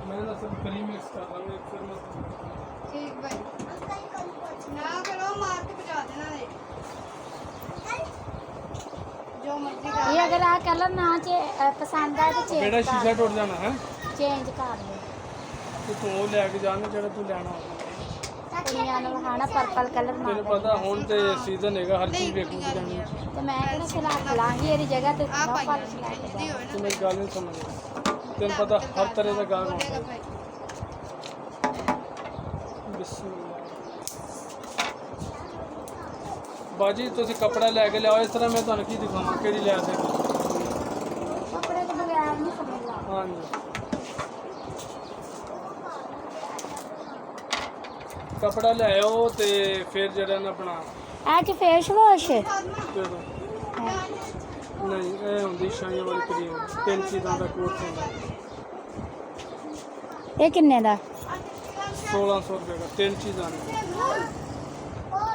मैं ना सब क्रीम मिक्स कर रहा हूँ एक फिर मत ठीक भाई ना करो मार के बजा देना रे जो मर्जी कर ये अगर आ कलर ना पसंद आए तो चेंज बेटा शीशा टूट जाना है चेंज कर लो तू वो लैके जाना जो तू लेना होगा कुड़ियां ਨੂੰ ਵਹਾਣਾ ਪਰਪਲ ਕਲਰ ਨਾ तेरे पता ਹੁਣ ਤੇ ਸੀਜ਼ਨ ਹੈਗਾ ਹਰ ਚੀਜ਼ ਵੇਖੂਗੀ ਜਾਣੀ ਤੇ ਮੈਂ ਕਿਹੜਾ ਸਿਲਾ ਲਾਂਗੀ ਇਹਦੀ ਜਗ੍ਹਾ ਤੇ आप ਨੋ आई ਪਾਲਿਸ਼ ਲਾ ਕੇ जल्दी हो तू मेरी गल नहीं समझ तेन पता हर तरह का गाहक होता है बिस्मिल्लाह बाजी ਤੁਸੀਂ कपड़ा लैके लियाओ इस तरह मैं ਤੁਹਾਨੂੰ ਕੀ ਦਿਖਾਵਾਂ ਕਿਹੜੀ ਲੈ ਸਕਦੇ ਕੱਪੜੇ ਤੋਂ ਬਗੈਰ ਨਹੀਂ ਸਮਝਦਾ हाँ जी कपड़ा ले आओ ते फिर जरा ना अपना ਆ ਕਿ ਫੇਸ ਵਾਸ਼ दे दो नहीं ये होंदी शाही वाली क्रीम 3 चीज़ों का कोर्स होता है ਇਹ ਕਿੰਨੇ ਦਾ 1600 रुपये का 3 चीज़ आने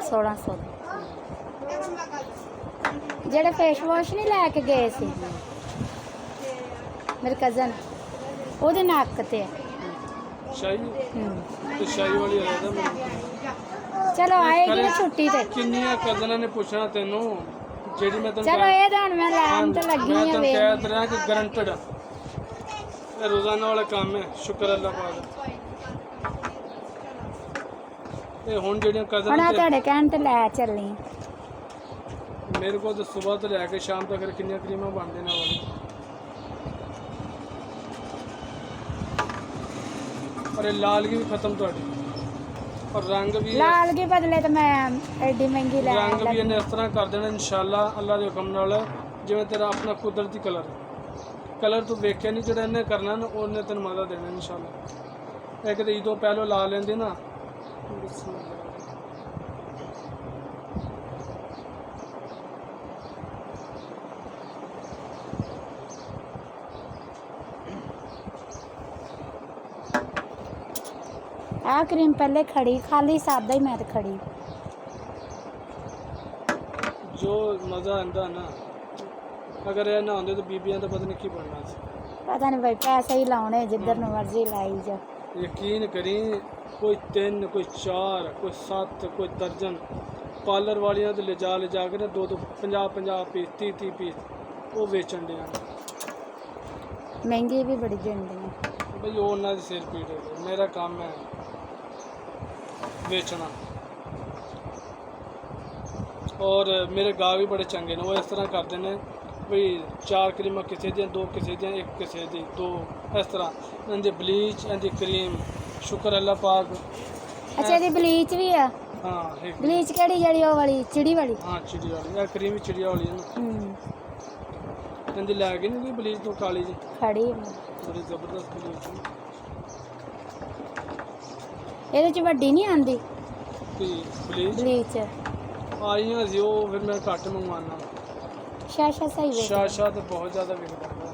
1600 ਜਿਹੜੇ ਫੇਸ ਵਾਸ਼ ਨਹੀਂ ਲੈ ਕੇ ਗਏ ਸੀ ਮੇਰੇ ਕਜ਼ਨ ਉਹਦੇ ਨੱਕ ਤੇ ਹੈ। शाही तो शाही वाली अलग है ਚਲੋ ਆਏਗੀ ਨਾ ਛੁੱਟੀ ਤੇ किन्नियां कज़नां ने पूछना तेनू जेडी मैं तेन ਚਲੋ ਇਹ ਤਾਂ ਹੁਣ मैं ਲੈਣ ਤੇ ਲੱਗੀ मैं ਆ तेन ਵੇ कह रहा कि गारंटेड ये रोजाना वाला काम है शुक्र अल्लाह पाक ये हुन जेडियां ਹੁਣ कज़न ਆ ਤੁਹਾਡੇ ਕਹਿਣ ਤੇ ਲੈ ਚੱਲੀ मेरे को तो सुबह तो लैके शाम तक किन्नियां क्रीमां बनदे ने वाली और ये लालगी भी खत्म तो और रंग भी ਲਾਲ ਕੇ ਬਦਲੇ ਤਾਂ ਮੈਂ ਐਡੀ ਮਹਿੰਗੀ ਲੈ रंग भी ਲੱਗੀ इन्हें इस तरह कर देना इंशाल्लाह अल्लाह के हुक्म नाल जिवें तेरा अपना कुदरती कलर कलर तू वेख्या नहीं जो इन्हें करना ना उन्हें तेन मजा देना इंशाल्लाह एक तो ईदों पहलों ला लेंदे ना ਆ ਕਰੀਮ ਪਹਿਲੇ ਖੜੀ ਖਾਲੀ ਸਾਦਾ ਹੀ ਮੈਂ ਤੇ ਖੜੀ जो मजा आंदा ना अगर ये ना होंदे तो बीबियां तो पता नहीं की बनना सी ਪਤਾ ਨਹੀਂ ਬਈ ਪੈਸੇ ਹੀ ਲਾਉਣੇ ਜਿੱਧਰ ਨੂੰ ਮਰਜ਼ੀ ਲਾਈ ਜਾ यकीन करी कोई 3 कोई 4 कोई 7 कोई दर्जन पार्लर वालियां तो ले जा के ना 2 50 पीस 30 पीस वो बेचन दियां ਮਹਿੰਗੀ ਵੀ ਬੜੀ ਦਿੰਦੀ ਆ भाई वो उन्होंने सिर पीड़ है मेरा काम है बेचना और मेरे गाह भी बड़े चंगे ने वो इस तरह करते हैं भाई 4 क्रीमां किसी दी 2 किसी दी 1 किसी दी 2 इस तरह इनकी ब्लीच इनकी क्रीम शुक्र अल्लाह पाक ਅੱਛਾ ਇਹਦੀ ਬਲੀਚ ਵੀ ਆ हाँ एक ਬਲੀਚ ਕਿਹੜੀ ਜਿਹੜੀ ਉਹ ਵਾਲੀ ਚਿੜੀ वाली हाँ चिड़िया वाली यह क्रीम भी चिड़िया वाली है ना इनकी लैके नहीं कोई ब्लीच तो काली जी ਖੜੀ बड़ी जबरदस्त ब्लीच है ਇਹਦੇ ਚ ਵੱਡੀ ਨਹੀਂ ਆਂਦੀ ब्लीच ਬਲੀਚ आइयां सी वो फिर मैं घट मंगवाना ਸ਼ਾਸ਼ਾ ਸਹੀ ਵੇਖ शाशा तो बहुत ज़्यादा बिकता है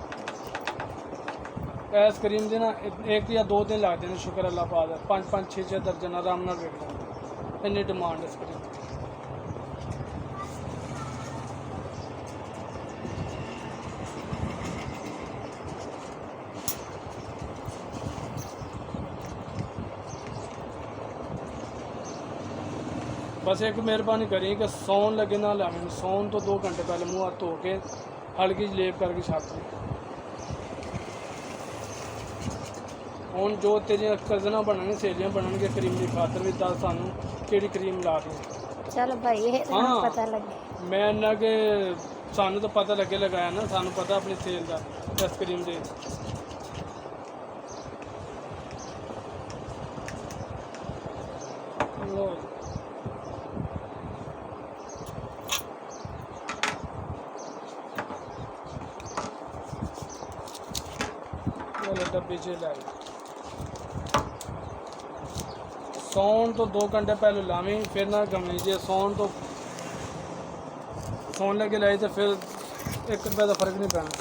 ऐस क्रीम दे ना 1 या 2 दिन लगते हैं शुक्र अल्लाह पाक 5 6 दर्जन आराम नाल बिकता इन्नी डिमांड इस क्रीम बस एक मेहरबानी करी कि सौन लगे ना लावे सौन तो 2 घंटे पहले मुँह हाथ धो के हल्की जी लेप करके छाप ਹੁਣ ਜੋ ਤੇਰੀਆਂ ਕਜ਼ਨਾਂ ਬਣਨਗੇ ਸਹੇਲੀਆਂ ਬਣਨਗੇ ਕਰੀਮ ਦੀ ਖਾਤਰ ਵੀ ਦੱਸ ਸਾਨੂੰ ਕਿਹੜੀ ਕਰੀਮ ਲਾ ਕੇ ਚਲ ਭਾਈ ਇਹ ਤਾਂ ਹਾਂ। ਪਤਾ ਲੱਗੇ ਮੈਂ ਇਹਨਾਂ ਕੇ ਸਾਨੂੰ ਤਾਂ ਪਤਾ ਲੱਗੇ ਲਗਾਇਆ ਨਾ ਸਾਨੂੰ ਪਤਾ ਆਪਣੀ ਸੇਲ ਦਾ ਇਸ ਕਰੀਮ ਦੇ ਲੋ ये डब्बे च लै सौन तो 2 घंटे पहले लावी फिर ना गमी जे सौन लगे लाई तो फिर 1 रुपये का फर्क नहीं पैना